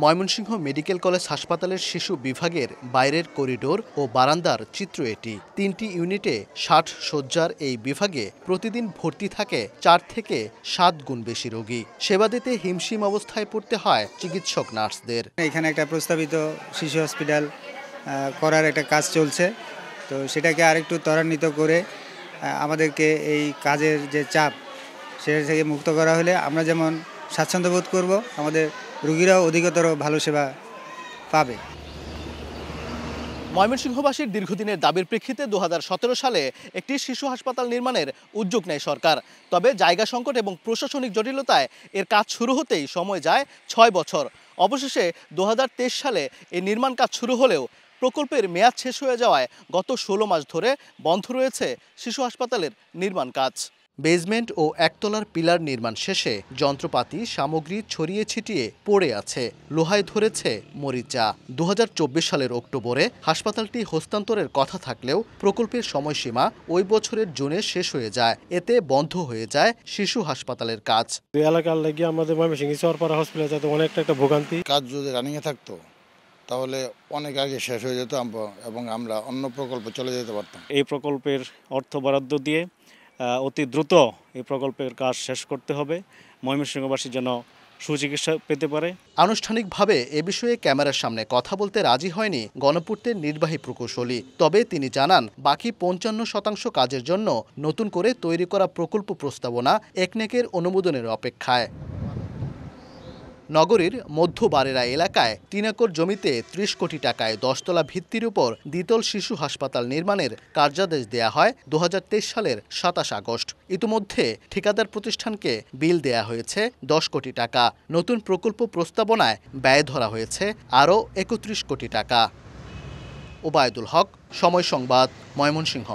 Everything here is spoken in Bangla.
ময়মনসিংহ মেডিকেল কলেজ হাসপাতালের শিশু বিভাগের বাইরের করিডোর ও বারান্দার চিত্র এটি। ৩টি ইউনিটে ৬০ শয্যার এই বিভাগে প্রতিদিন ভর্তি থাকে ৪ থেকে ৭ গুণ বেশি রোগী। সেবা দিতে হিমশিম অবস্থায় পড়তে হয় চিকিৎসক নার্সদের। এখানে একটা প্রস্তাবিত শিশু হসপিটাল করার একটা কাজ চলছে, তো সেটাকে আরেকটু ত্বরান্বিত করে আমাদেরকে এই কাজের যে চাপ সেটা থেকে মুক্ত করা হলে আমরা যেমন স্বাচ্ছন্দ্য বোধ করব, আমাদের রোগীরাও অধিকতর ভালো সেবা পাবে। ময়মনসিংহবাসীর দীর্ঘদিনের দাবির প্রেক্ষিতে ২০১৭ সালে একটি শিশু হাসপাতাল নির্মাণের উদ্যোগ নেয় সরকার। তবে জায়গা সংকট এবং প্রশাসনিক জটিলতায় এর কাজ শুরু হতেই সময় যায় ৬ বছর। অবশেষে ২০২৩ সালে এই নির্মাণ কাজ শুরু হলেও প্রকল্পের মেয়াদ শেষ হয়ে যাওয়ায় গত ১৬ মাস ধরে বন্ধ রয়েছে শিশু হাসপাতালের নির্মাণ কাজ। বেসমেন্ট ও একতলার পিলার নির্মাণ শেষে যন্ত্রপাতি সামগ্রী ছড়িয়ে ছিটিয়ে পড়ে আছে, লোহায় ধরেছে মরিচা। ২০২৪ সালের অক্টোবরে হাসপাতালটি হস্তান্তরের কথা থাকলেও প্রকল্পের সময়সীমা ওই বছরের জুনে শেষ হয়ে যায়। এতে বন্ধ হয়ে যায় শিশু হাসপাতালের কাজ। এলাকার লাগি আমাদের ময়মনসিংহ চরপাড়া হসপিটাল যাতে অনেকটা একটা ভোগান্তি। কাজ যদি রানিংয়ে থাকতো তাহলে অনেক আগে শেষ হয়ে যেত এবং আমরা অন্য প্রকল্পে চলে যেতে পারতাম। এই প্রকল্পের অর্থ বরাদ্দ দিয়ে অতি দ্রুত এই প্রকল্পের কাজ শেষ করতে হবে, ময়মনসিংহবাসী যেন সুচিকিৎসা পেতে পারে। আনুষ্ঠানিকভাবে এ বিষয়ে ক্যামেরার সামনে কথা বলতে রাজি হয়নি গণপূর্তের নির্বাহী প্রকৌশলী। তবে তিনি জানান, বাকি ৫৫% কাজের জন্য নতুন করে তৈরি করা প্রকল্প প্রস্তাবনা একনেকের অনুমোদনের অপেক্ষায়। নগরীর মধ্য বারেরা এলাকায় ৩ একর জমিতে ৩০ কোটি টাকায় ১০তলা ভিত্তির উপর দ্বিতল শিশু হাসপাতাল নির্মাণের কার্যাদেশ দেয়া হয় ২০২৩ সালের ২৭ আগস্ট। ইতিমধ্যে ঠিকাদার প্রতিষ্ঠানকে বিল দেয়া হয়েছে ১০ কোটি টাকা। নতুন প্রকল্প প্রস্তাবনায় ব্যয় ধরা হয়েছে আরও ৩১ কোটি টাকা। ওবায়দুল হক, সময় সংবাদ, ময়মনসিংহ।